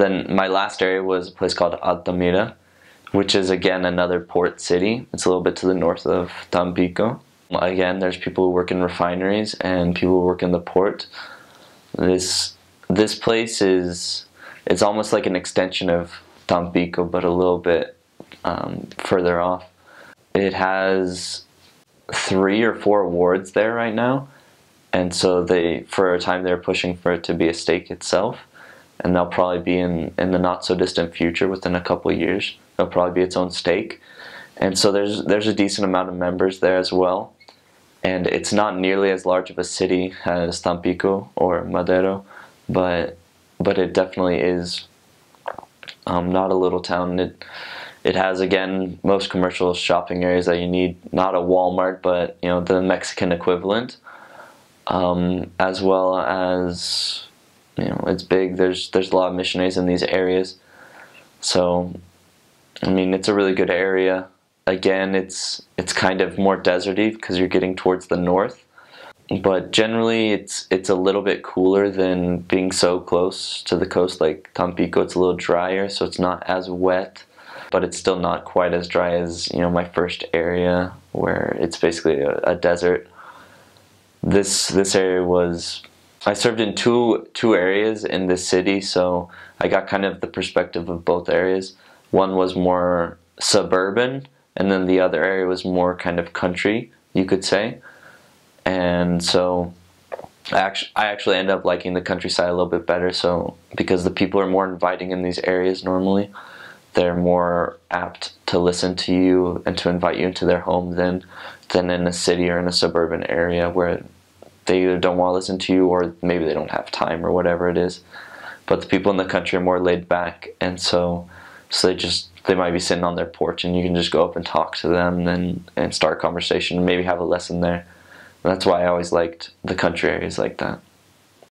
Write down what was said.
then my last area was a place called Altamira, which is again another port city. It's a little bit to the north of Tampico. Again, there's people who work in refineries and people who work in the port. This place it's almost like an extension of Tampico, but a little bit further off. It has 3 or 4 wards there right now, and so for a time they're pushing for it to be a stake itself, and they'll probably be in the not so distant future, within a couple of years, it'll probably be its own stake. And so there's a decent amount of members there as well, and it's not nearly as large of a city as Tampico or Madero, but it definitely is not a little town. It has, again, most commercial shopping areas that you need. Not a Walmart, but the Mexican equivalent. As well as it's big. There's a lot of missionaries in these areas. So I mean, it's a really good area. Again, it's kind of more deserty because you're getting towards the north. But generally, it's a little bit cooler than being so close to the coast like Tampico. It's a little drier, so it's not as wet, but it's still not quite as dry as my first area, where it's basically a desert. This area was, I served in two areas in this city, so I got kind of the perspective of both areas. One was more suburban, and then the other area was more kind of country, you could say. And so I actually end up liking the countryside a little bit better, so because the people are more inviting in these areas normally. They're more apt to listen to you and to invite you into their home than in a city or in a suburban area where they either don't want to listen to you or maybe they don't have time or whatever it is. But the people in the country are more laid back, and so they might be sitting on their porch and you can just go up and talk to them and start a conversation and maybe have a lesson there. And that's why I always liked the country areas like that.